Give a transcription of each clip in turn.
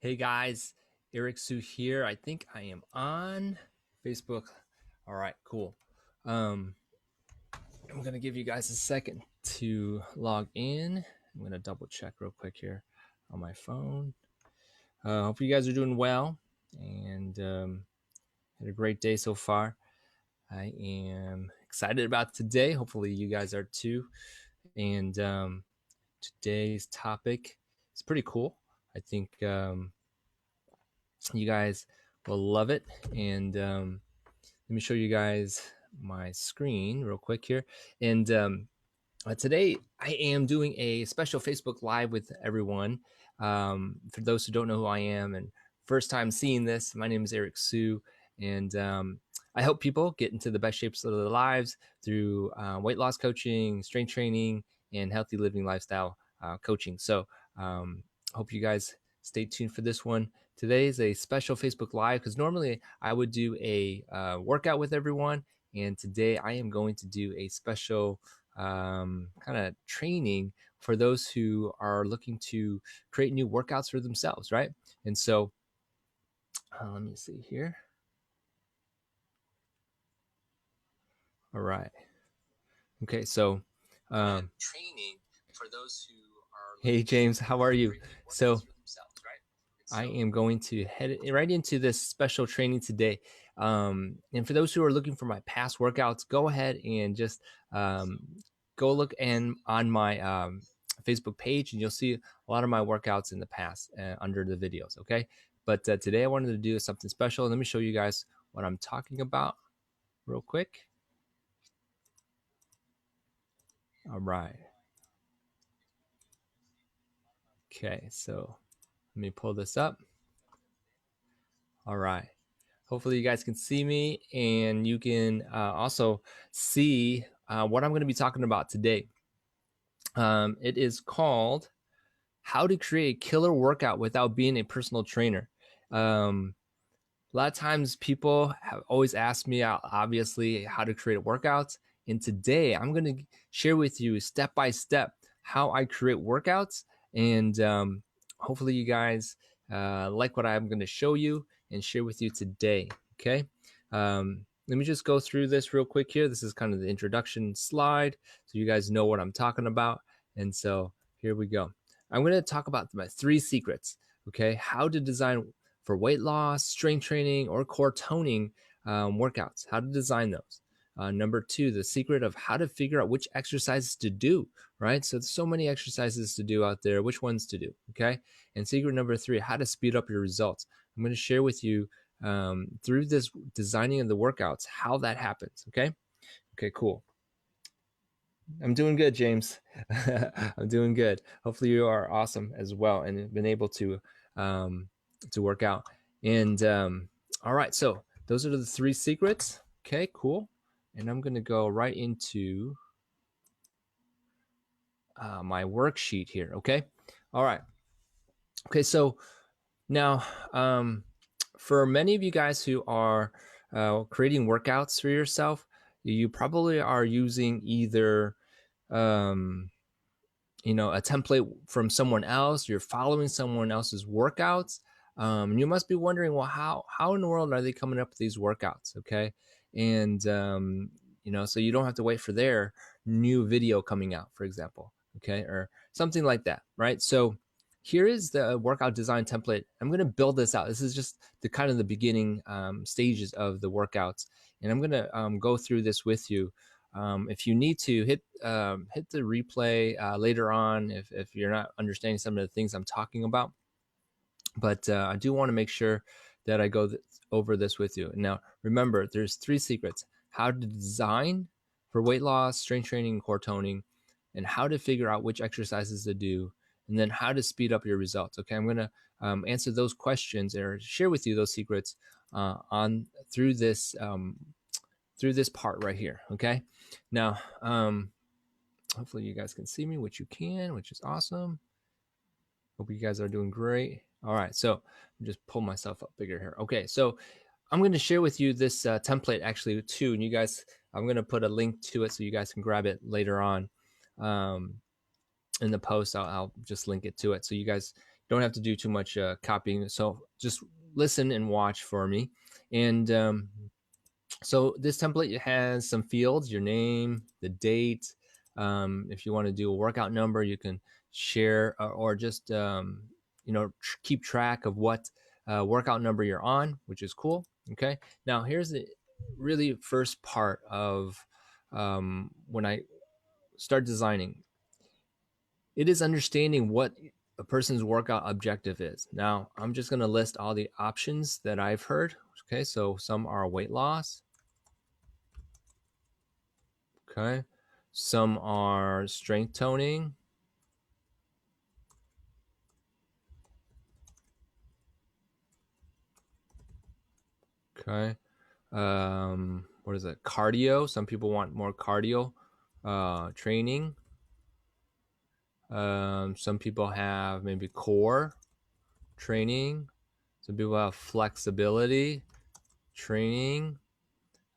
Hey guys, Eric Sue here. I think I am on Facebook. All right, cool. Um, I'm gonna give you guys a second to log in. I'm gonna double check real quick here on my phone. Hope you guys are doing well and had a great day so far. I am excited about today. Hopefully, you guys are too. And today's topic is pretty cool. I think you guys will love it. And let me show you guys my screen real quick here. And today I am doing a special Facebook Live with everyone. For those who don't know who I am and first time seeing this, my name is Eric Sue. And I help people get into the best shapes of their lives through weight loss coaching, strength training, and healthy living lifestyle coaching. So hope you guys stay tuned for this one. Today is a special Facebook Live because normally I would do a workout with everyone. And today I am going to do a special kind of training for those who are looking to create new workouts for themselves, right? And so let me see here. All right. Okay, so training for those who are. Hey James, how are you? So I am going to head right into this special training today. And for those who are looking for my past workouts, go ahead and just go look on my Facebook page, and you'll see a lot of my workouts in the past under the videos. Okay, but today I wanted to do something special. Let me show you guys what I'm talking about real quick. All right. Okay, so let me pull this up. All right. Hopefully you guys can see me, and you can also see what I'm going to be talking about today. It is called How to Create a Killer Workout Without Being a Personal Trainer. A lot of times people have always asked me, obviously, how to create workouts. And today I'm going to share with you step by step how I create workouts. And hopefully you guys like what I'm going to show you and share with you today. Okay. Let me just go through this real quick here. This is kind of the introduction slide, so you guys know what I'm talking about. And so here we go. I'm going to talk about my 3 secrets. Okay. How to design for weight loss, strength training, or core toning workouts, how to design those. Number 2, the secret of how to figure out which exercises to do, right? So there's so many exercises to do out there, which ones to do, okay? And secret number 3, how to speed up your results. I'm going to share with you through this designing of the workouts, how that happens, okay? Okay, cool. I'm doing good, James. I'm doing good. Hopefully you are awesome as well and been able to work out. And all right, so those are the 3 secrets. Okay, cool. And I'm going to go right into my worksheet here. Okay. All right. Okay, so now for many of you guys who are creating workouts for yourself, you probably are using either a template from someone else. You're following someone else's workouts. And you must be wondering, well, how in the world are they coming up with these workouts? Okay. And, so you don't have to wait for their new video coming out, for example. Okay. Or something like that. Right. So here is the workout design template. I'm going to build this out. This is just the kind of the beginning stages of the workouts. And I'm going to go through this with you. If you need to hit the replay later on, if you're not understanding some of the things I'm talking about, but I do want to make sure that I go over this with you. Now, remember, there's 3 secrets: how to design for weight loss, strength training, and core toning, and how to figure out which exercises to do, and then how to speed up your results. Okay, I'm going to answer those questions or share with you those secrets through this part right here. Okay, now hopefully you guys can see me, which you can, which is awesome. Hope you guys are doing great. All right, so just pull myself up bigger here. Okay, so I'm going to share with you this template actually too, and you guys, I'm going to put a link to it so you guys can grab it later on in the post. I'll just link it to it so you guys don't have to do too much copying. So just listen and watch for me. And so this template has some fields: your name, the date. If you want to do a workout number, you can share or just keep track of what workout number you're on, which is cool. Okay. Now here's the really first part of when I start designing. It is understanding what a person's workout objective is. Now I'm just going to list all the options that I've heard. Okay, so some are weight loss. Okay, some are strength toning. Okay, what is it? Cardio. Some people want more cardio training. Some people have maybe core training. Some people have flexibility training.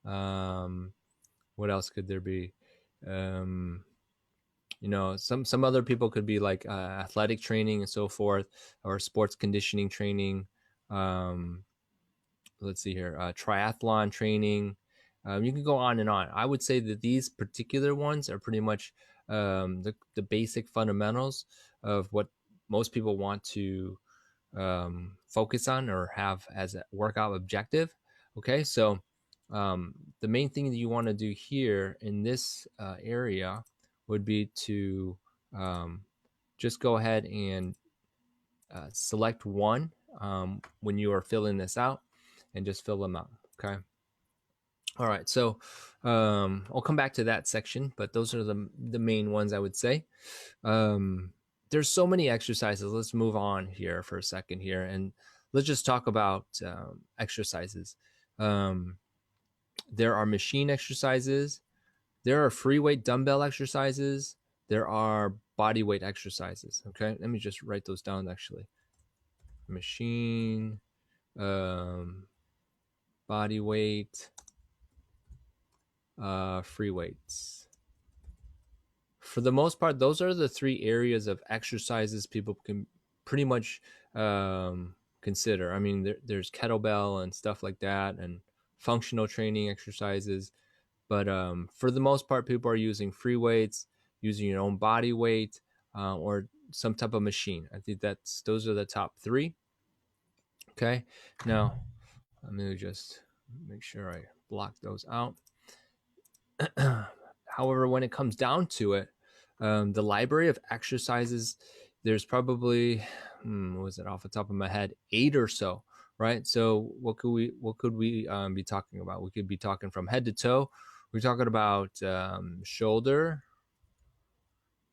What else could there be? Some other people could be like athletic training and so forth, or sports conditioning training. Let's see here, triathlon training. You can go on and on. I would say that these particular ones are pretty much the basic fundamentals of what most people want to focus on or have as a workout objective. Okay, so the main thing that you want to do here in this area would be to just go ahead and select one when you are filling this out, and just fill them out. Okay. All right. So I'll come back to that section, but those are the main ones I would say. There's so many exercises. Let's move on here for a second here, and let's just talk about exercises. There are machine exercises. There are free weight dumbbell exercises. There are body weight exercises. Okay. Let me just write those down actually. Machine, body weight, free weights. For the most part, those are the three areas of exercises people can pretty much consider. I mean, there's kettlebell and stuff like that, and functional training exercises. But for the most part, people are using free weights, using your own body weight, or some type of machine. I think those are the top three. Okay. Now, let me just make sure I block those out. However, when it comes down to it, the library of exercises, there's probably, what was it off the top of my head, 8 or so, right? So what could we be talking about? We could be talking from head to toe. We're talking about shoulder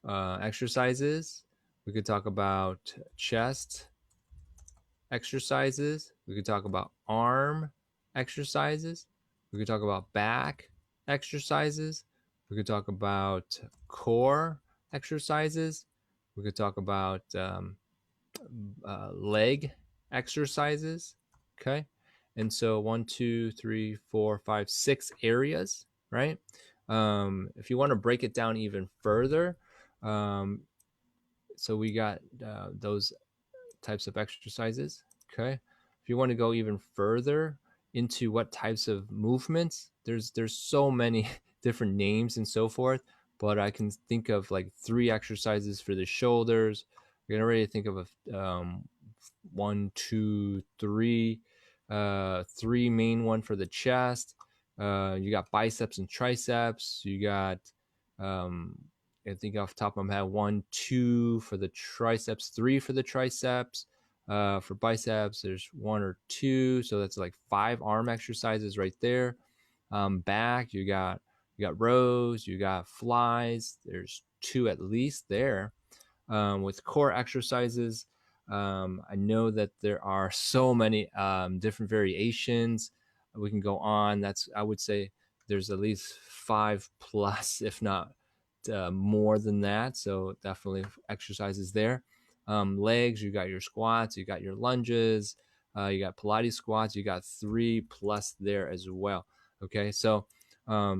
exercises. We could talk about chest exercises. We could talk about arm exercises. We could talk about back exercises. We could talk about core exercises. We could talk about leg exercises. Okay. And so 1, 2, 3, 4, 5, 6 areas, right? If you want to break it down even further, so we got those types of exercises. Okay. If you want to go even further into what types of movements, there's so many different names and so forth, but I can think of like 3 exercises for the shoulders. I can already think of a 1, 2, 3, 3 main one for the chest. You got biceps and triceps. You got I think off the top of my head, 1, 2 for the triceps, 3 for the triceps. For biceps, there's 1 or 2, so that's like 5 arm exercises right there. Back, you got rows, you got flies. There's 2 at least there. With core exercises, I know that there are so many different variations. We can go on. I would say there's at least 5 plus, if not more than that. So definitely exercises there. Legs, you got your squats, you got your lunges, you got Pilates squats, you got 3 plus there as well. Okay, so let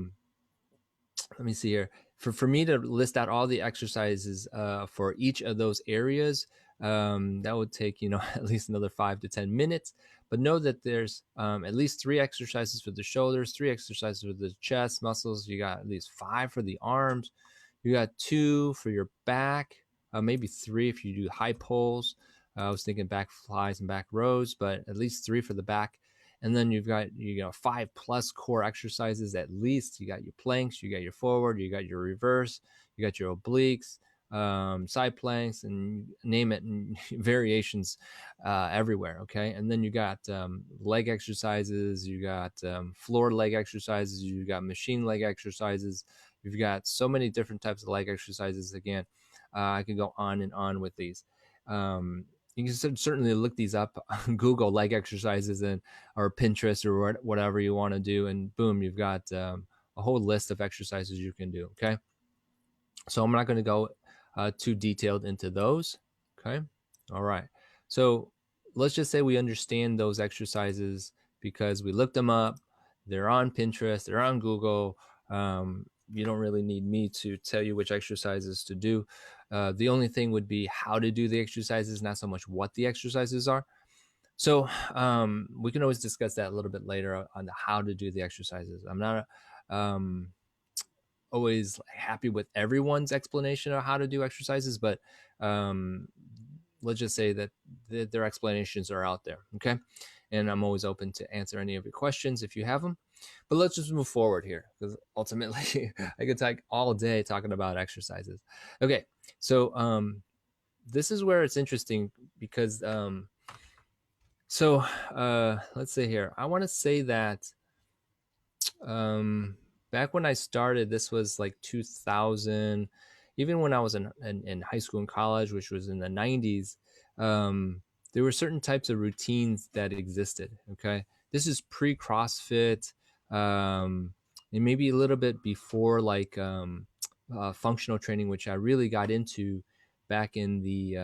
me see here. For me to list out all the exercises for each of those areas, That would take, at least another 5 to 10 minutes. But know that there's at least 3 exercises for the shoulders, 3 exercises for the chest muscles. You got at least 5 for the arms. You got 2 for your back, maybe 3 if you do high pulls. I was thinking back flies and back rows, but at least 3 for the back. And then you've got 5+ core exercises at least. You got your planks, you got your forward, you got your reverse, you got your obliques, side planks, and name it, and variations everywhere. Okay, and then you got leg exercises, you got floor leg exercises, you got machine leg exercises. You've got so many different types of leg exercises. Again, I could go on and on with these. You can certainly look these up on Google, leg exercises, or Pinterest, or whatever you want to do, and boom, you've got a whole list of exercises you can do. Okay, so I'm not going to go too detailed into those. Okay, all right. So let's just say we understand those exercises because we looked them up. They're on Pinterest. They're on Google. You don't really need me to tell you which exercises to do. The only thing would be how to do the exercises, not so much what the exercises are. So we can always discuss that a little bit later on the how to do the exercises. I'm not always happy with everyone's explanation of how to do exercises, but let's just say that their explanations are out there. Okay, and I'm always open to answer any of your questions if you have them. But let's just move forward here, because ultimately I could talk all day talking about exercises. Okay, so this is where it's interesting, because let's say here, I want to say that back when I started, this was like 2000. Even when I was in high school and college, which was in the 90s, there were certain types of routines that existed. Okay, this is pre CrossFit, and maybe a little bit before, like functional training, which I really got into back in the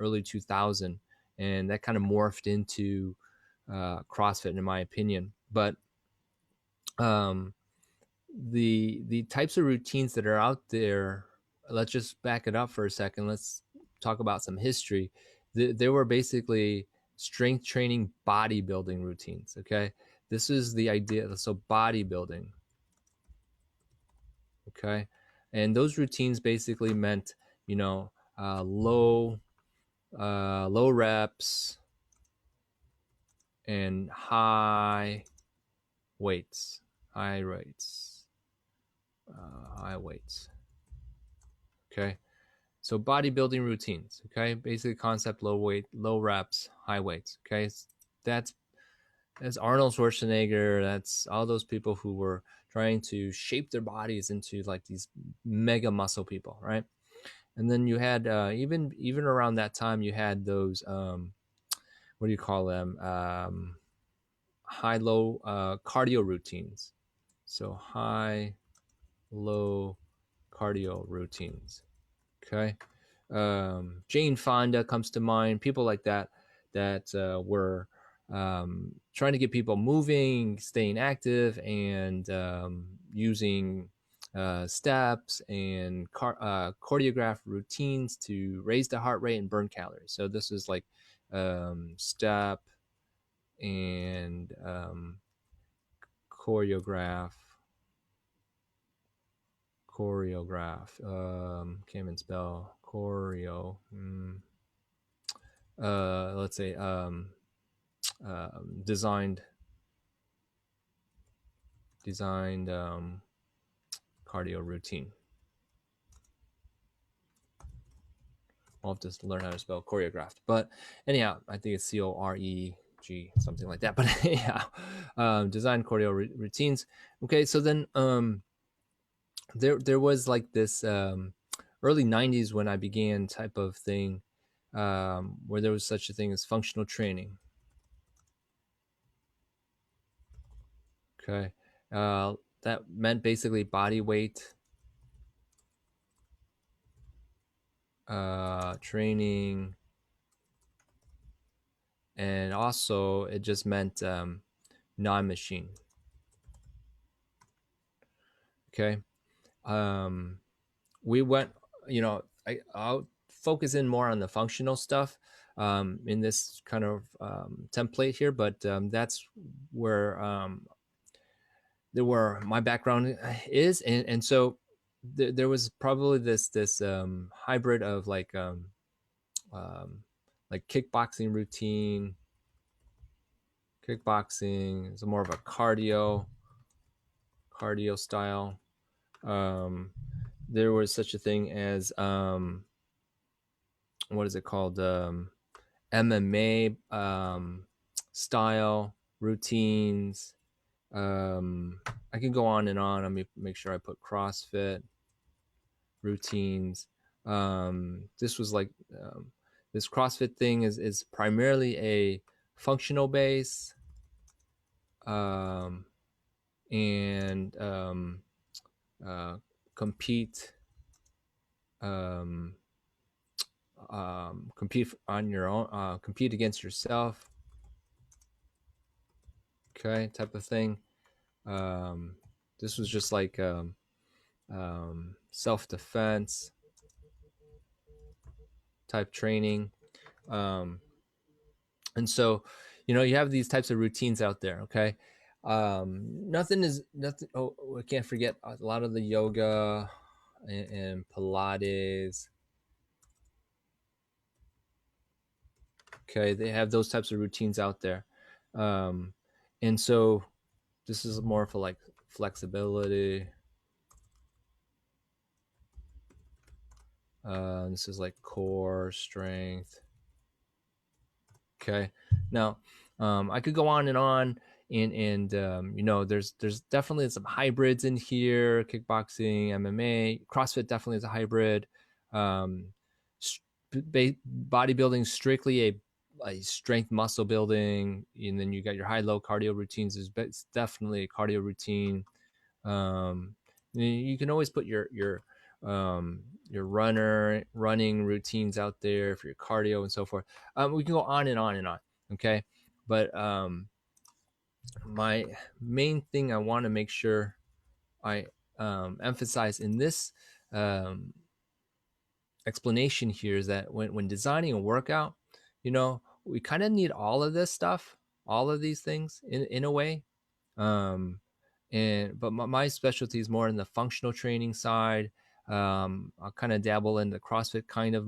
early 2000, and that kind of morphed into CrossFit, in my opinion. But the types of routines that are out there, let's just back it up for a second. Let's talk about some history. There were basically strength training, bodybuilding routines. Okay, this is the idea. So bodybuilding. Okay, and those routines basically meant low reps and high weights. High weights. Okay, so bodybuilding routines. Okay, basic concept: low weight, low reps, high weights. Okay, that's Arnold Schwarzenegger. That's all those people who were trying to shape their bodies into like these mega muscle people, right? And then you had even around that time, you had those what do you call them? High low cardio routines. So high low cardio routines. Okay, Jane Fonda comes to mind. People like that were trying to get people moving, staying active, and using steps and choreographed routines to raise the heart rate and burn calories. So this is like step and choreograph. Can't even spell choreo. Let's say designed cardio routine. I'll have to learn how to spell choreographed. But anyhow, I think it's COREG, something like that. But anyhow, design choreo routines. Okay, so then there was like this early 90s when I began type of thing, where there was such a thing as functional training. Okay, that meant basically body weight training, and also it just meant non-machine. Okay, we went, out focus in more on the functional stuff in this kind of template here, but that's where my background is, and so there was probably this hybrid of like kickboxing routine. Kickboxing is more of a cardio style. There was such a thing as what is it called? MMA style routines. I can go on and on. Let me make sure I put CrossFit routines. This was like this CrossFit thing is primarily a functional base, and compete compete on your own, compete against yourself, okay, type of thing. This was just like self-defense type training. And so, you know, you have these types of routines out there, okay? Nothing. Oh, we can't forget a lot of the yoga and Pilates. Okay, they have those types of routines out there. And so this is more for like flexibility. This is like core strength. Okay, now I could go on and on, and you know, there's definitely some hybrids in here. Kickboxing, MMA, CrossFit definitely is a hybrid. Bodybuilding strictly a strength muscle building, and then you got your high-low cardio routines. It's definitely a cardio routine. You can always put your running routines out there for your cardio and so forth. We can go on and on and on. Okay, but my main thing I want to make sure I emphasize in this explanation here is that when designing a workout, you know, we kind of need all of this stuff, all of these things in a way. But my specialty is more in the functional training side. I'll kind of dabble in the CrossFit kind of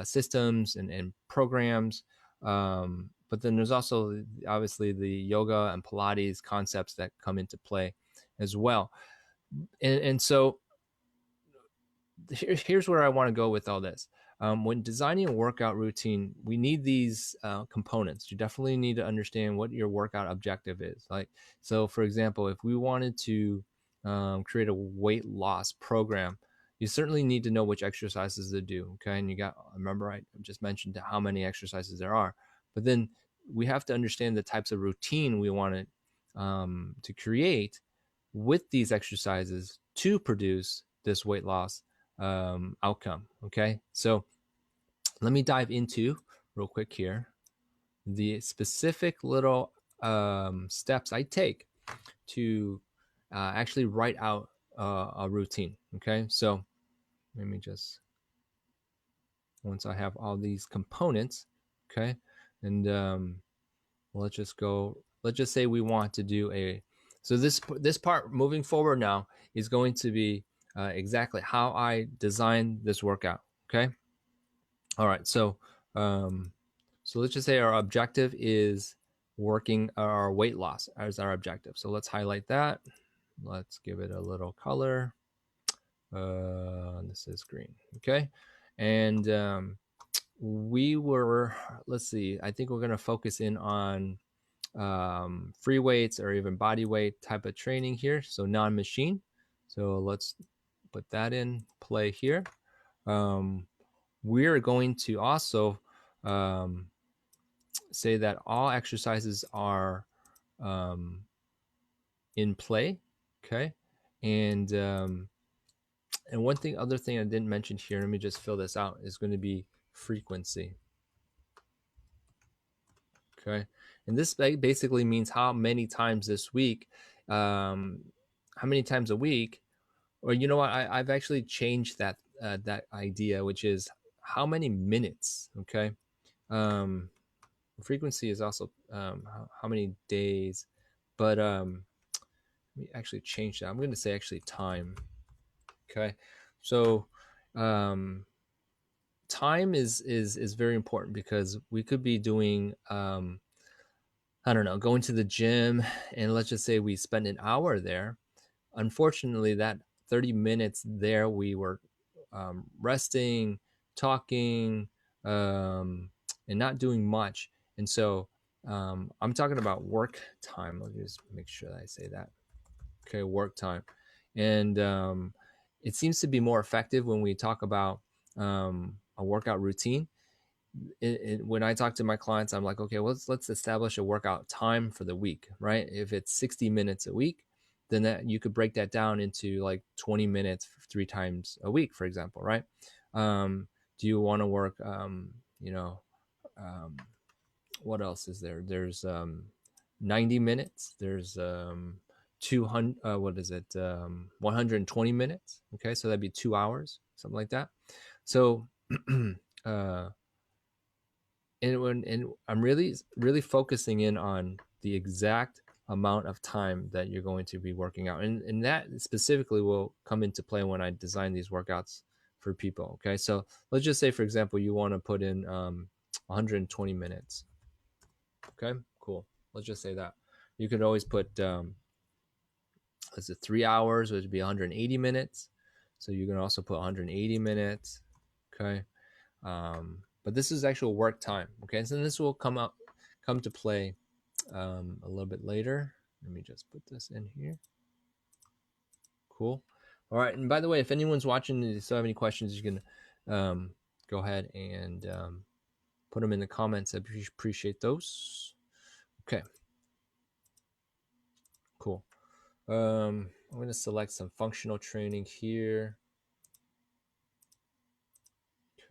systems and programs. But then there's also obviously the yoga and Pilates concepts that come into play as well. And so here's where I want to go with all this. When designing a workout routine, we need these components. You definitely need to understand what your workout objective is. Like, so for example, if we wanted to create a weight loss program, you certainly need to know which exercises to do. Okay, and remember I just mentioned how many exercises there are, but then we have to understand the types of routine we want to create with these exercises to produce this weight loss outcome. Okay, so let me dive into real quick here the specific little steps I take to actually write out a routine. Okay, so let me just, once I have all these components, okay, and let's just say we want to do so this part moving forward now is going to be exactly how I design this workout. Okay. All right. So let's just say our objective is working our weight loss as our objective. So let's highlight that. Let's give it a little color. This is green. Okay. And let's see, I think we're going to focus in on free weights or even body weight type of training here. So non-machine. So let's put that in play here. We're going to also say that all exercises are in play. Okay. And other thing I didn't mention here, let me just fill this out, is going to be frequency. Okay. And this basically means how many times this week, how many times a week, or you know what, I've actually changed that that idea, which is how many minutes. Okay, frequency is also how many days, but let me actually change that. I'm going to say actually time. Okay, so time is very important because we could be doing I don't know, going to the gym, and let's just say we spend an hour there. Unfortunately, that 30 minutes there, we were resting, talking, and not doing much. And so I'm talking about work time. Let me just make sure that I say that. Okay, work time. And it seems to be more effective when we talk about a workout routine. When I talk to my clients, I'm like, okay, well, let's establish a workout time for the week, right? If it's 60 minutes a week, then that you could break that down into like 20 minutes 3 times a week, for example, right? Do you want to work, you know, um, what else is there? There's 90 minutes. There's 200, what is it? 120 minutes. Okay, so that'd be 2 hours, something like that. So, uh, and I'm really focusing in on the exact amount of time that you're going to be working out, and that specifically will come into play when I design these workouts for people. Okay, so let's just say, for example, you want to put in 120 minutes. Okay, cool. Let's just say that you could always put let's say 3 hours, which would be 180 minutes. So you can also put 180 minutes. Okay. But this is actual work time. Okay, so this will come to play a little bit later. Let me just put this in here. Cool. All right, and by the way, if anyone's watching and you still have any questions, you can go ahead and put them in the comments. I appreciate those. Okay. Cool. I'm going to select some functional training here.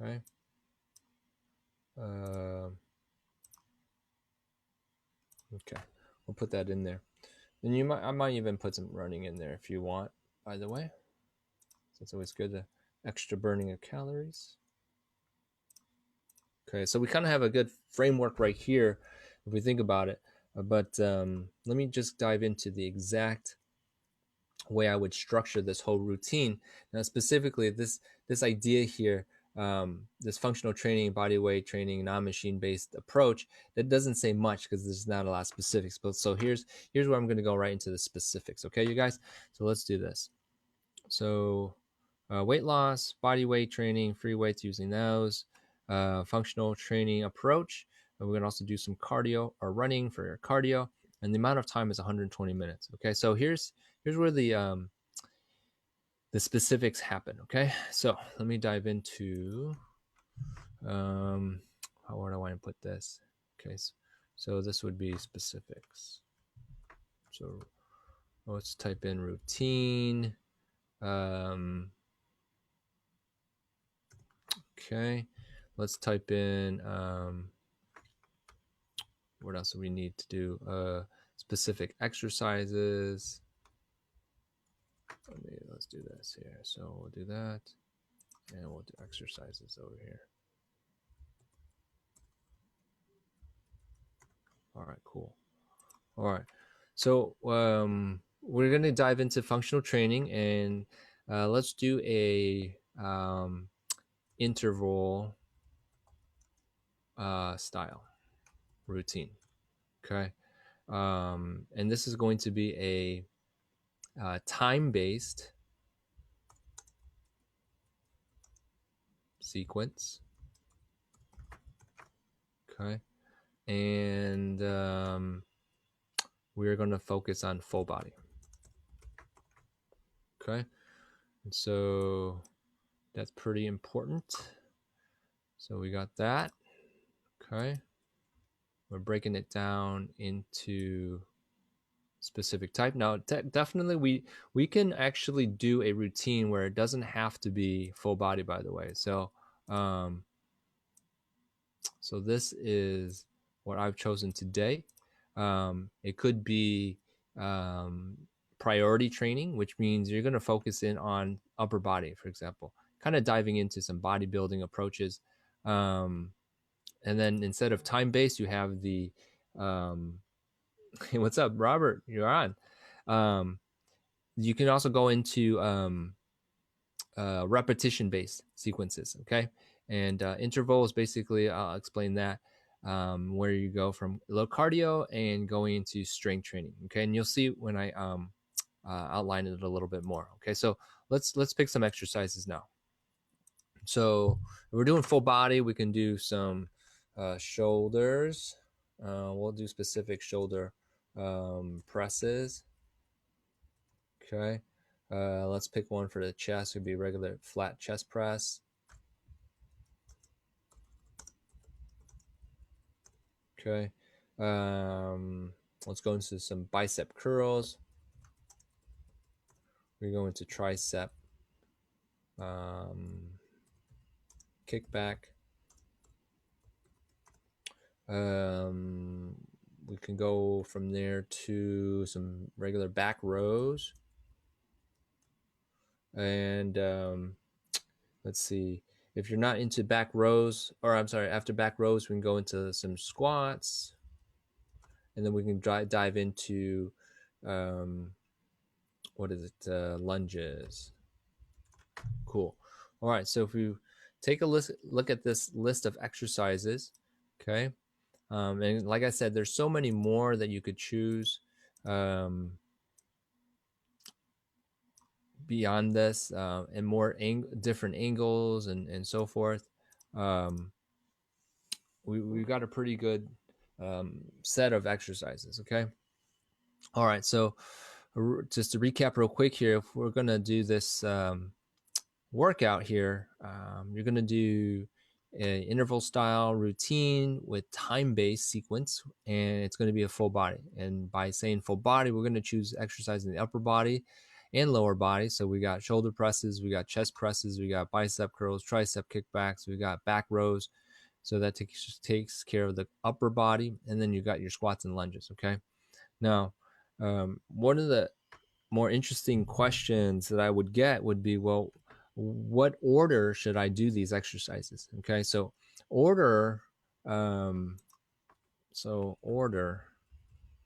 Okay. Okay, we'll put that in there. And I might even put some running in there if you want, by the way. So it's always good to extra burning of calories. Okay, so we kind of have a good framework right here if we think about it. But let me just dive into the exact way I would structure this whole routine. Now, specifically, this idea here, this functional training, body weight training, non-machine based approach, that doesn't say much because there's not a lot of specifics. But so here's where I'm going to go right into the specifics. Okay, you guys. So let's do this. So weight loss, body weight training, free weights using those, functional training approach. And we're going to also do some cardio or running for your cardio. And the amount of time is 120 minutes. Okay, so here's where the specifics happen. Okay, so let me dive into where do I want to put this? Okay, so this would be specifics. So let's type in routine. Okay, let's type in what else do we need to do? Specific exercises. Let's do this here. So we'll do that, and we'll do exercises over here. All right, cool. All right, so we're gonna dive into functional training, and let's do a interval style routine. Okay, and this is going to be a time-based sequence. Okay, and we're going to focus on full body. Okay, and so that's pretty important. So we got that. Okay, we're breaking it down into specific type. Now, definitely we can actually do a routine where it doesn't have to be full body, by the way. So so this is what I've chosen today. It could be priority training, which means you're going to focus in on upper body, for example, kind of diving into some bodybuilding approaches. And then instead of time-based, you have the hey, what's up, Robert? You're on. You can also go into repetition-based sequences, okay? And interval is basically, I'll explain that, where you go from low cardio and going into strength training, okay? And you'll see when I outline it a little bit more, okay? So let's pick some exercises now. So if we're doing full body, we can do some shoulders. We'll do specific shoulder presses, okay? Let's pick one for the chest. It would be regular flat chest press. Okay. Let's go into some bicep curls. We go into tricep kickback. We can go from there to some regular back rows. And let's see, if you're not into back rows, or I'm sorry, after back rows, we can go into some squats. And then we can dive into, what is it, lunges. Cool. All right, so if you take a look at this list of exercises, okay, and like I said, there's so many more that you could choose beyond this, and more different angles and so forth. We've got a pretty good set of exercises, okay? All right, so just to recap real quick here, if we're going to do this workout here, you're going to do an interval style routine with time-based sequence, and it's going to be a full body. And by saying full body, we're going to choose exercise in the upper body and lower body. So we got shoulder presses, we got chest presses, we got bicep curls, tricep kickbacks, we got back rows. So that takes care of the upper body, and then you got your squats and lunges, okay? Now, one of the more interesting questions that I would get would be, well, what order should I do these exercises? Okay, so order,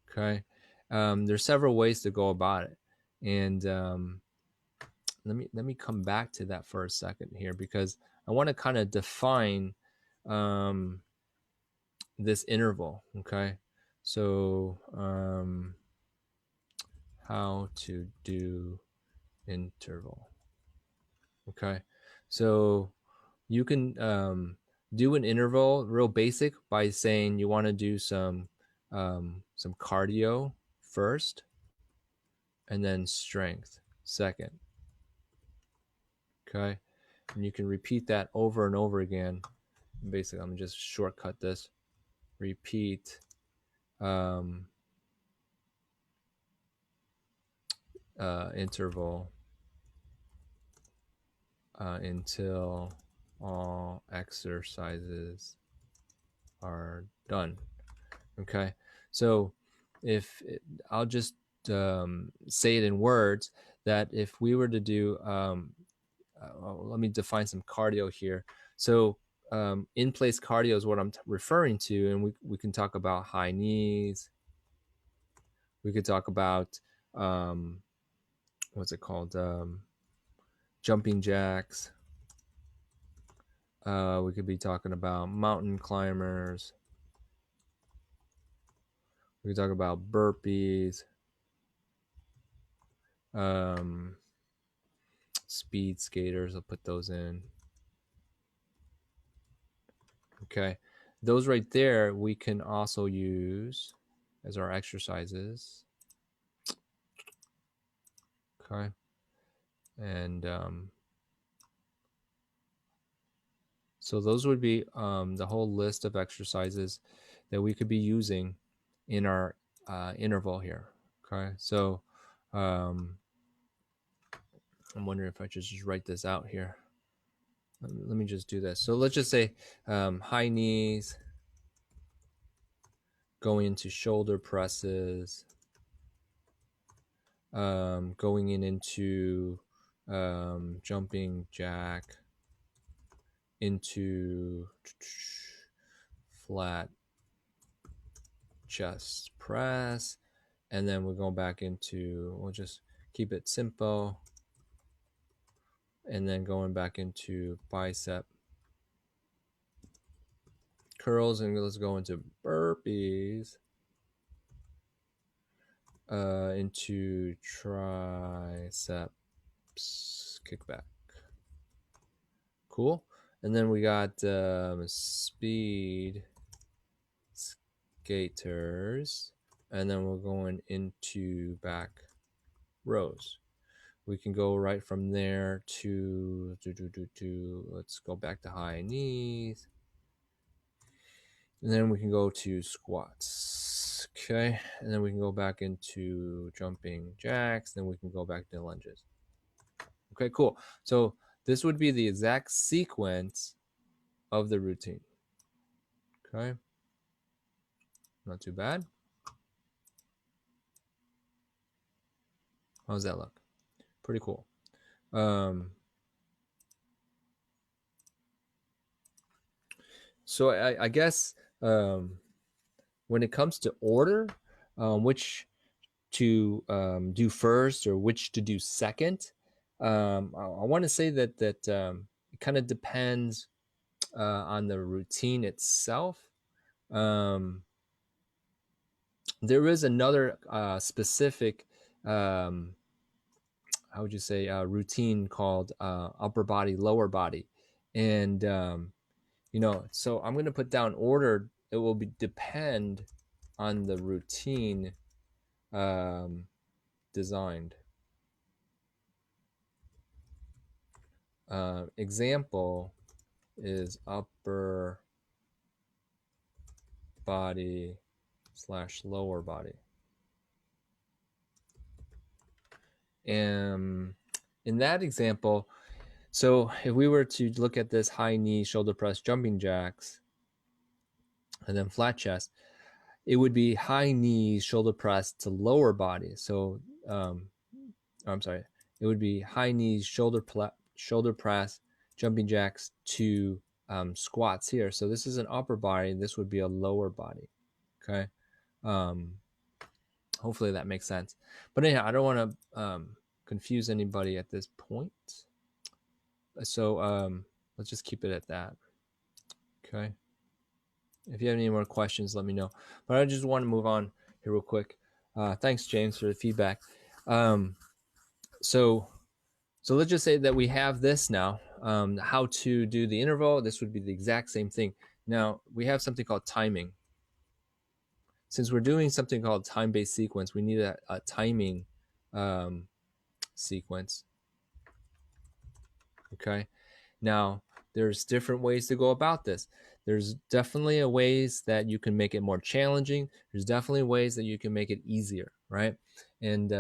okay. There's several ways to go about it, and let me come back to that for a second here, because I want to kind of define this interval, okay? So how to do interval, okay? So you can do an interval real basic by saying you want to do some cardio first, and then strength second, okay? And you can repeat that over and over again. Basically, I'm gonna just shortcut this. Repeat interval until all exercises are done. Okay, so I'll just say it in words, that if we were to do, let me define some cardio here. So in-place cardio is what I'm referring to, and we can talk about high knees. We could talk about what's it called? Jumping jacks. We could be talking about mountain climbers. We could talk about burpees, speed skaters. I'll put those in. Okay, those right there we can also use as our exercises. Okay, and so those would be the whole list of exercises that we could be using in our interval here. Okay, so I'm wondering if I should just write this out here. Let me just do this. So let's just say high knees, going into shoulder presses, going into jumping jack, into flat chest press, and then we're going back into, we'll just keep it simple, and then going back into bicep curls, and let's go into burpees, into triceps kickback. Cool. And then we got speed skaters, and then we're going into back rows. We can go right from there to let's go back to high knees, and then we can go to squats. Okay, and then we can go back into jumping jacks, then we can go back to lunges. Okay, cool. So this would be the exact sequence of the routine. Okay, not too bad. How does that look? Pretty cool. So I guess when it comes to order, which to do first or which to do second, I want to say that it kind of depends on the routine itself. There is another specific, how would you say, routine called upper body, lower body, and so I'm going to put down order. It will depend on the routine designed. Example is upper body / lower body. And in that example, so if we were to look at this high knee shoulder press jumping jacks and then flat chest, it would be high knees shoulder press to lower body. So I'm sorry, it would be high knees shoulder press jumping jacks to squats here. So this is an upper body, and this would be a lower body. Okay, hopefully that makes sense. But anyhow, I don't want to confuse anybody at this point. So let's just keep it at that. Okay. If you have any more questions, let me know. But I just want to move on here real quick. Thanks, James, for the feedback. So let's just say that we have this now. How to do the interval. This would be the exact same thing. Now we have something called timing. Since we're doing something called time-based sequence, we need a timing sequence. Okay. Now there's different ways to go about this. There's definitely ways that you can make it more challenging. There's definitely ways that you can make it easier, right? And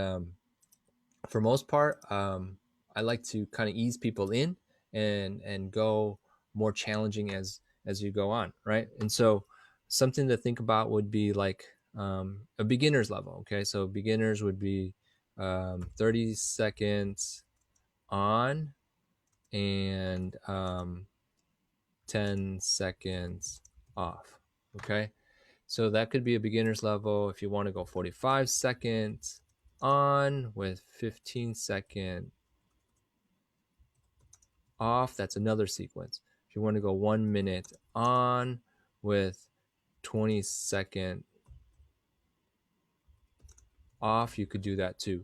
for most part, I like to kind of ease people in and go more challenging as you go on, right? And so something to think about would be like a beginner's level. Okay, so beginners would be 30 seconds on and 10 seconds off. Okay, so that could be a beginner's level. If you want to go 45 seconds on with 15 second off, that's another sequence. If you want to go 1 minute on with 20-second off, you could do that too.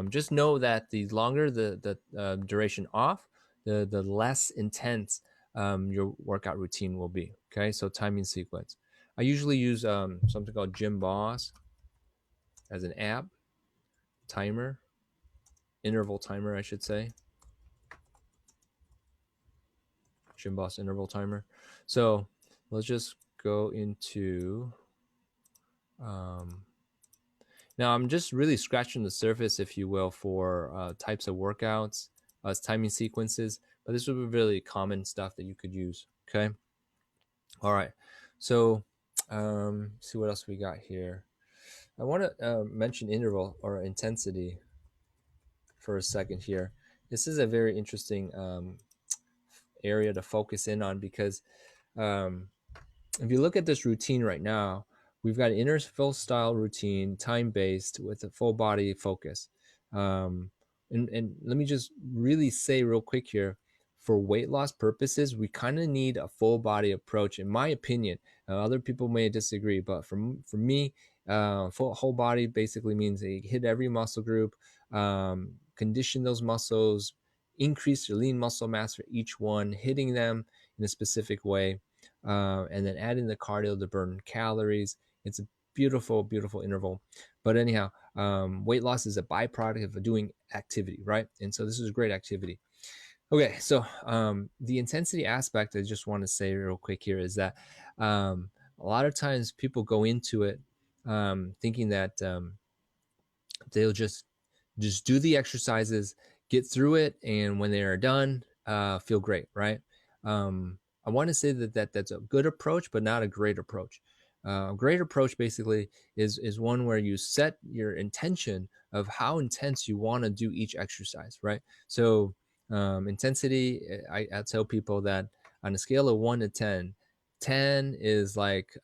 Just know that the longer the duration off, the less intense your workout routine will be. Okay, so timing sequence. I usually use something called Gymboss as an app timer, interval timer, I should say. Gymboss interval timer. So let's just go into now I'm just really scratching the surface, if you will, for types of workouts, timing sequences, but this would be really common stuff that you could use. Okay. All right. So see what else we got here. I want to mention interval or intensity for a second here. This is a very interesting area to focus in on, because if you look at this routine right now, we've got an interval style routine, time-based with a full body focus. And let me just really say real quick here, for weight loss purposes, we kind of need a full body approach, in my opinion. Other people may disagree, but for me, whole body basically means that you hit every muscle group, condition those muscles, increase your lean muscle mass for each one, hitting them in a specific way, and then adding the cardio to burn calories. It's a beautiful, beautiful interval. But anyhow, weight loss is a byproduct of doing activity, right? And so this is a great activity. Okay, so the intensity aspect, I just want to say real quick here, is that a lot of times people go into it thinking that they'll just do the exercises, get through it, and when they are done, feel great, right? I want to say that that's a good approach, but not a great approach. A great approach basically is one where you set your intention of how intense you want to do each exercise, right? So intensity, I tell people that on a scale of 1 to 10, 10 is like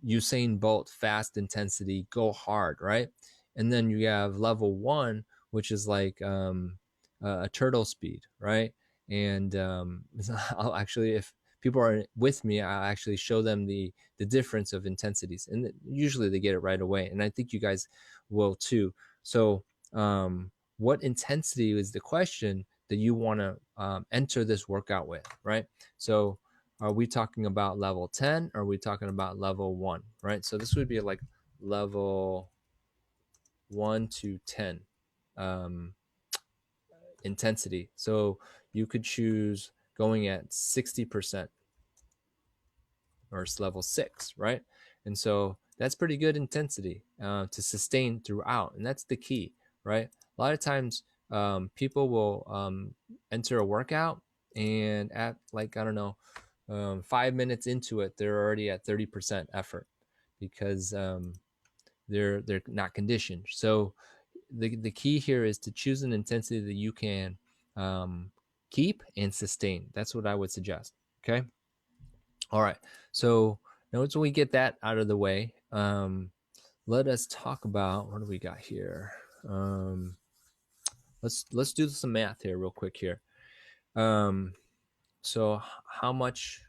Usain Bolt, fast intensity, go hard, right? And then you have level 1, which is like a turtle speed, right? And I'll actually, if people are with me, I'll actually show them the difference of intensities, and usually they get it right away, and I think you guys will too. So what intensity is the question that you want to enter this workout with, right? So are we talking about level 10, or are we talking about level 1, right? So this would be like level 1 to 10 intensity. So you could choose going at 60%, or it's level 6, right? And so that's pretty good intensity to sustain throughout, and that's the key, right? A lot of times people will enter a workout, and at, like, I don't know, 5 minutes into it, they're already at 30% effort, because they're not conditioned. So the key here is to choose an intensity that you can keep and sustain. That's what I would suggest. Okay. All right. So once we get that out of the way, let us talk about, what do we got here? Let's do some math here real quick here. So how much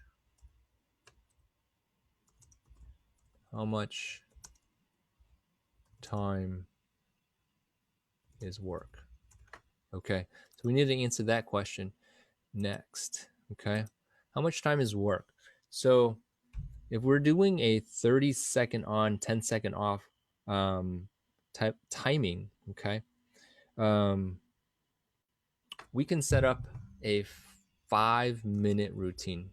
time is work? Okay. So we need to answer that question next. Okay. How much time is work? So if we're doing a 30-second on, 10-second off type timing, okay, we can set up a 5-minute routine.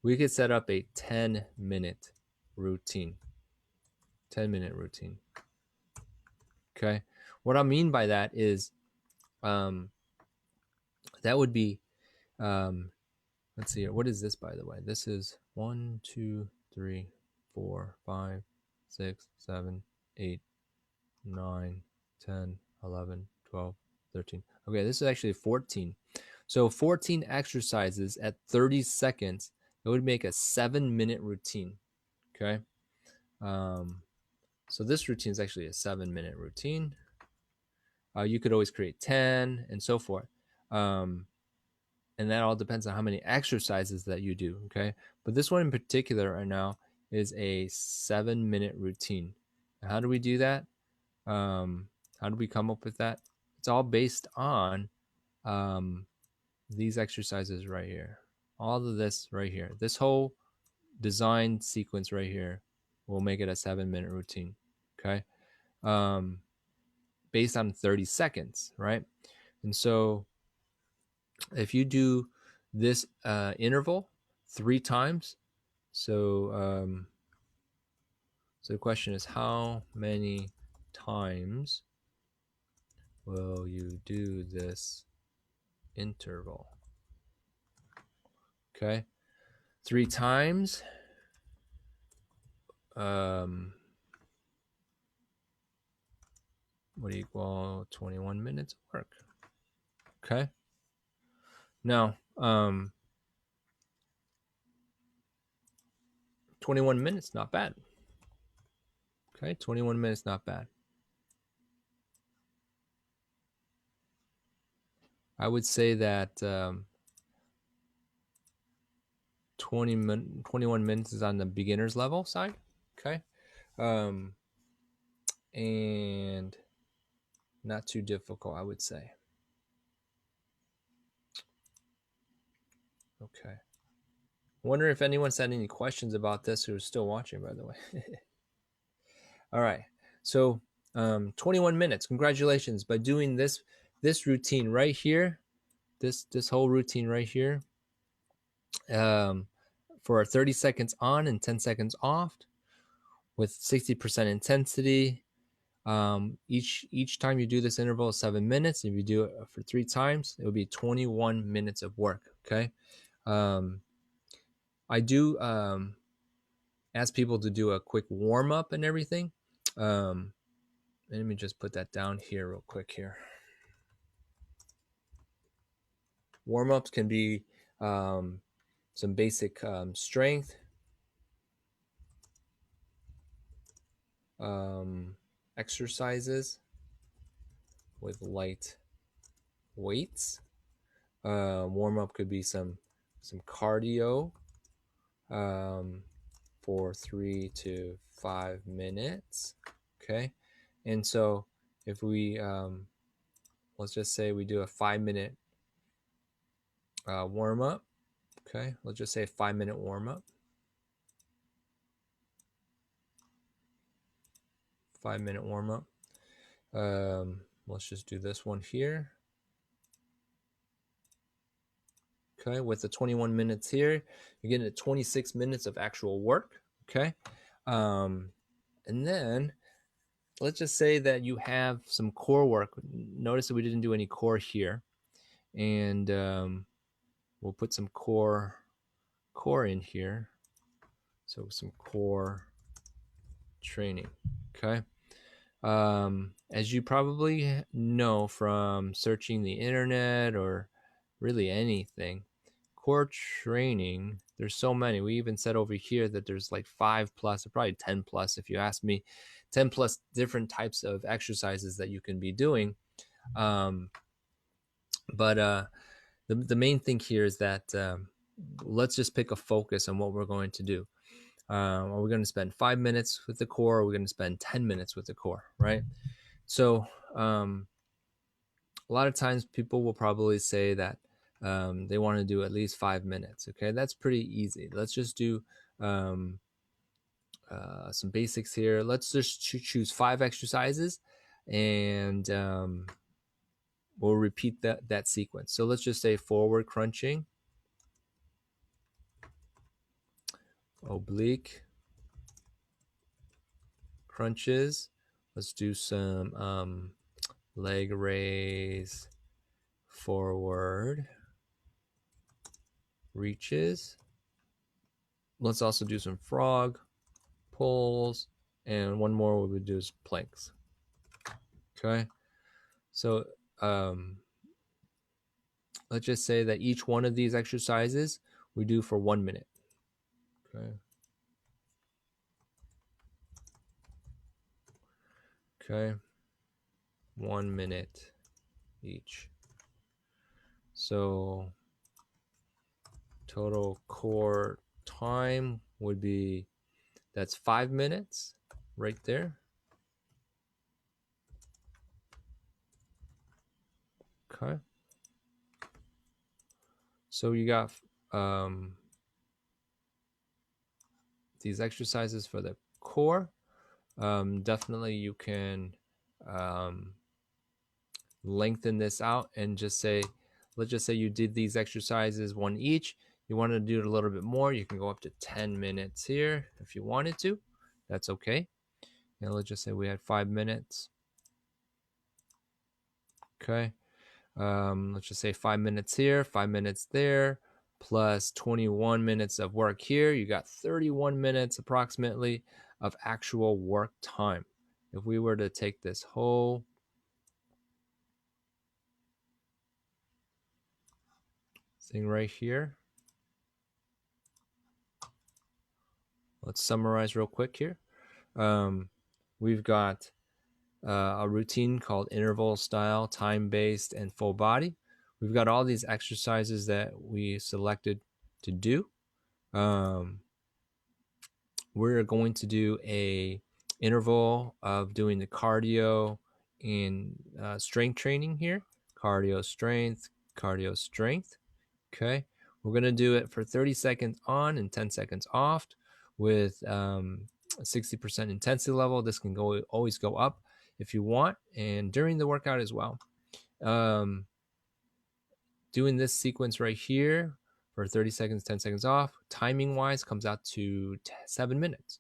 We could set up a 10-minute routine. 10-minute routine. Okay. What I mean by that is that would be, let's see here. What is this, by the way? This is 1, 2, 3, 4, 5, 6, 7, 8, 9, 10, 11, 12, 13. Okay, this is actually 14. So 14 exercises at 30 seconds, it would make a 7-minute routine. Okay. So this routine is actually a 7-minute routine. You could always create 10 and so forth. And that all depends on how many exercises that you do. Okay. But this one in particular right now is a 7-minute routine. How do we do that? How do we come up with that? It's all based on these exercises right here. All of this right here. This whole design sequence right here will make it a 7-minute routine. Okay. Based on 30 seconds, right? And so if you do this interval 3 times, so the question is, how many times will you do this interval? Okay, 3 times would equal 21 minutes of work. Okay, Now, 21 minutes, not bad. Okay, 21 minutes, not bad. I would say that 21 minutes is on the beginner's level side. Okay. And not too difficult, I would say. Okay. Wonder if anyone's had any questions about this who's still watching, by the way. All right. So 21 minutes. Congratulations. By doing this routine right here, this whole routine right here, for 30 seconds on and 10 seconds off with 60% intensity. Each time you do this interval is 7 minutes. If you do it for 3 times, it will be 21 minutes of work. Okay. I do ask people to do a quick warm up and everything. Let me just put that down here real quick here. Warm ups can be some basic strength, exercises with light weights. Warm up could be some cardio for 3 to 5 minutes. Okay, and so if we let's just say we do a 5-minute warm up. Okay, let's just say a 5-minute warm up. 5-minute warm up. Let's just do this one here. Okay, with the 21 minutes here, you're getting 26 minutes of actual work. Okay, and then let's just say that you have some core work. Notice that we didn't do any core here, and we'll put some core in here. So some core training. Okay. As you probably know from searching the internet or really anything, core training, there's so many. We even said over here that there's like 5 plus, or probably 10 plus if you ask me, 10 plus different types of exercises that you can be doing. But the main thing here is that let's just pick a focus on what we're going to do. Are we going to spend 5 minutes with the core, or are we going to spend 10 minutes with the core, right? So a lot of times people will probably say that they want to do at least 5 minutes. Okay, that's pretty easy. Let's just do some basics here. Let's just choose 5 exercises, and we'll repeat that sequence. So let's just say forward crunching, oblique crunches. Let's do some leg raise, forward reaches. Let's also do some frog pulls, and one more we would do is planks. Okay, so let's just say that each one of these exercises we do for 1 minute. Okay, 1 minute each. So total core time would be, that's 5 minutes right there. Okay. So you got these exercises for the core. Definitely you can lengthen this out and just say, let's just say you did these exercises 1 each. You want to do it a little bit more, you can go up to 10 minutes here if you wanted to. That's okay. And let's just say we had 5 minutes. Okay. Let's just say 5 minutes here, 5 minutes there, plus 21 minutes of work here. You got 31 minutes approximately of actual work time. If we were to take this whole thing right here. Let's summarize real quick here. We've got a routine called interval style, time-based, and full body. We've got all these exercises that we selected to do. We're going to do a interval of doing the cardio and strength training here. Cardio, strength. Okay. We're going to do it for 30 seconds on and 10 seconds off with a 60% intensity level. This can always go up if you want, and during the workout as well. Doing this sequence right here for 30 seconds, 10 seconds off, timing wise comes out to 7 minutes.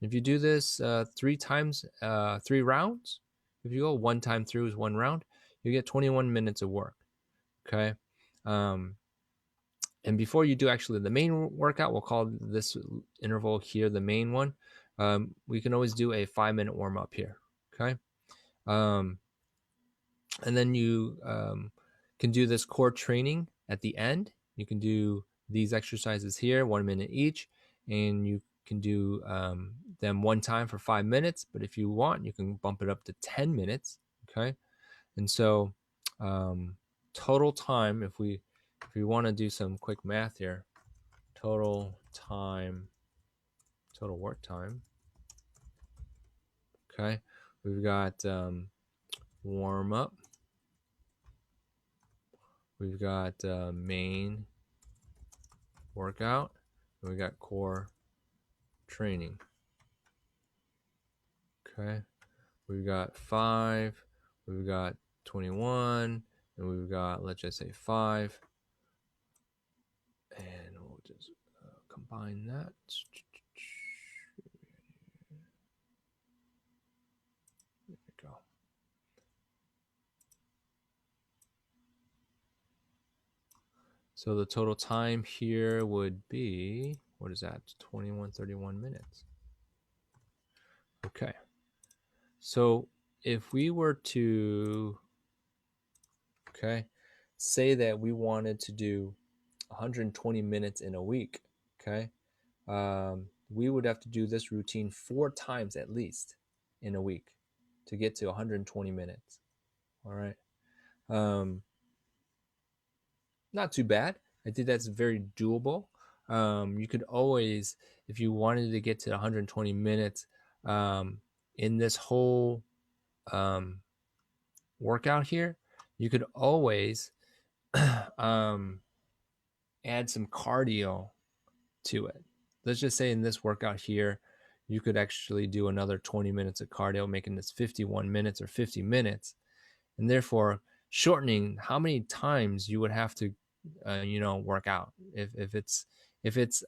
If you do this 3 times, 3 rounds, if you go 1 time through is 1 round, you get 21 minutes of work. Okay. And before you do actually the main workout, we'll call this interval here the main one. We can always do a 5-minute warm up here. Okay. And then you can do this core training at the end. You can do these exercises here, 1 minute each, and you can do them 1 time for 5 minutes. But if you want, you can bump it up to 10 minutes. Okay. And so total time, if we want to do some quick math here, total work time. Okay. We've got warm up. We've got main workout. And we got core training. Okay. We've got 5. We've got 21. And we've got, let's just say 5. And we'll just combine that. There we go. So the total time here would be, what is that? 31 minutes. Okay. So if we were to, okay, say that we wanted to do 120 minutes in a week, okay, we would have to do this routine 4 times at least in a week to get to 120 minutes. All right. Not too bad. I think that's very doable. You could always, if you wanted to get to 120 minutes in this whole workout here, you could always add some cardio to it. Let's just say in this workout here, you could actually do another 20 minutes of cardio, making this 51 minutes or 50 minutes, and therefore shortening how many times you would have to work out. If it's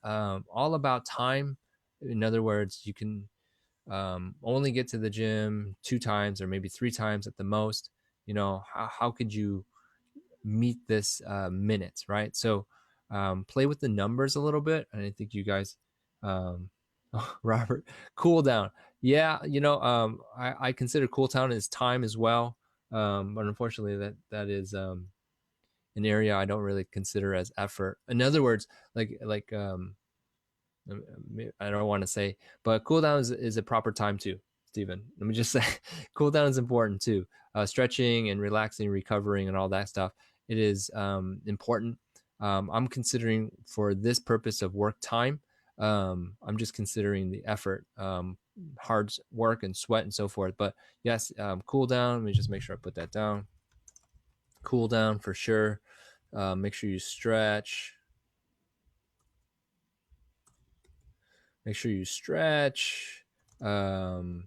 all about time, in other words, you can only get to the gym 2 times or maybe 3 times at the most. How could you meet this minutes, right? So play with the numbers a little bit, and I think you guys, Robert, cool down. Yeah, I consider cool down as time as well, but unfortunately that is an area I don't really consider as effort. In other words, like I don't want to say, but cool down is a proper time too, Stephen. Let me just say, cool down is important too. Stretching and relaxing, recovering, and all that stuff. It is important. I'm considering for this purpose of work time, I'm just considering the effort, hard work and sweat and so forth. But yes, cool down. Let me just make sure I put that down. Cool down for sure. Make sure you stretch. Make sure you stretch. Let's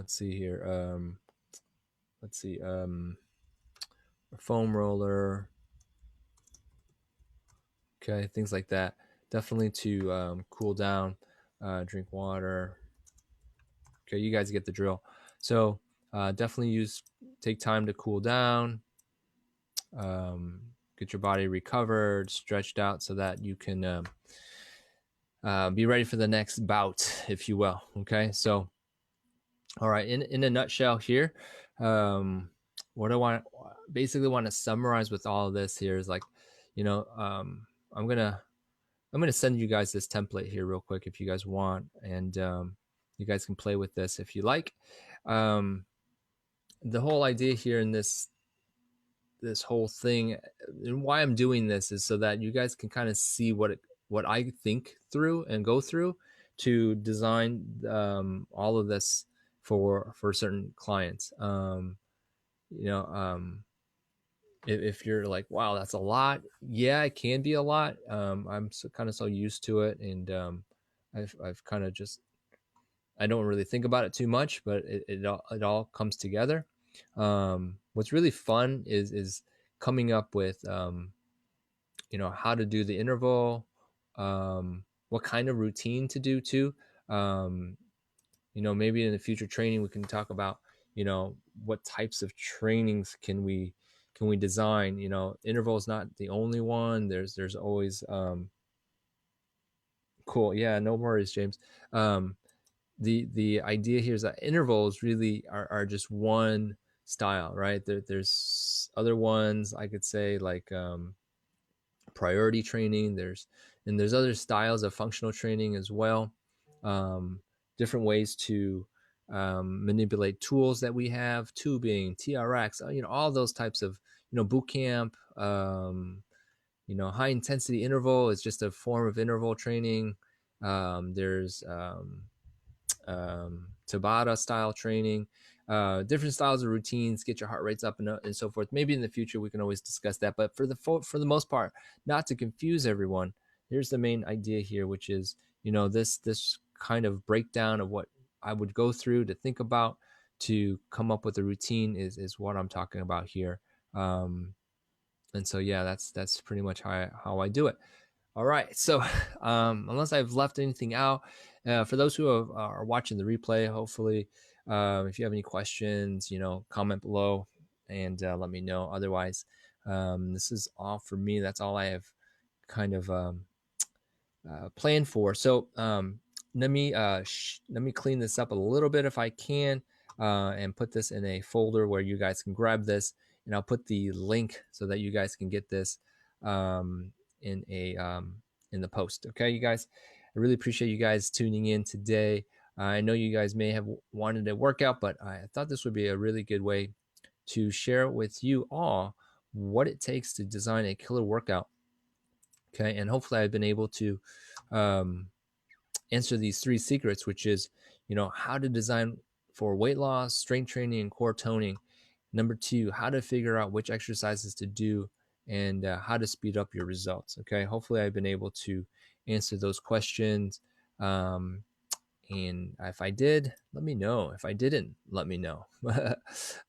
see here. Let's see. A foam roller. Okay, things like that. Definitely to cool down. Drink water. Okay, you guys get the drill. So definitely take time to cool down. Get your body recovered, stretched out, so that you can be ready for the next bout, if you will. Okay, so all right, in a nutshell here, what I want, basically want to summarize with all of this here is like, I'm gonna send you guys this template here real quick if you guys want, and you guys can play with this if you like. The whole idea here in this whole thing, and why I'm doing this, is so that you guys can kind of see what I think through and go through to design all of this for certain clients. If you're like, wow, that's a lot. Yeah, it can be a lot. I'm so used to it, and I've kind of just, I don't really think about it too much, but it all comes together. What's really fun is coming up with how to do the interval, what kind of routine to do too. Maybe in the future training we can talk about what types of trainings can we design. Interval is not the only one. There's always cool. Yeah, no worries, James. The idea here is that intervals really are just one style, right? There's other ones, I could say, like priority training. There's other styles of functional training as well. Different ways to manipulate tools that we have, tubing, TRX, all those types of, boot camp. High intensity interval is just a form of interval training. There's Tabata style training, different styles of routines, get your heart rates up and so forth. Maybe in the future we can always discuss that, but for the most part, not to confuse everyone, here's the main idea here, which is this kind of breakdown of what I would go through to think about to come up with a routine is what I'm talking about here. And so yeah, that's pretty much how I do it. All right. So unless I've left anything out, for those who are watching the replay, hopefully, if you have any questions, comment below and let me know. Otherwise, this is all for me. That's all I have kind of planned for. So let me clean this up a little bit if I can, and put this in a folder where you guys can grab this, and I'll put the link so that you guys can get this in the post. Okay, you guys, I really appreciate you guys tuning in today. I know you guys may have wanted a workout, but I thought this would be a really good way to share with you all what it takes to design a killer workout. Okay, and hopefully I've been able to answer these 3 secrets, which is how to design for weight loss, strength training, and core toning. Number 2, how to figure out which exercises to do and how to speed up your results. Okay, hopefully I've been able to answer those questions. And if I did, let me know. If I didn't, let me know.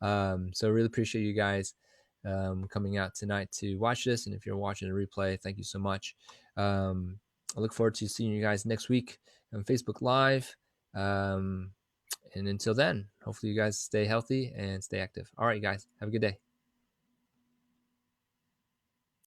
So really appreciate you guys coming out tonight to watch this. And if you're watching the replay, thank you so much. I look forward to seeing you guys next week on Facebook Live. And until then, hopefully you guys stay healthy and stay active. All right, guys, have a good day.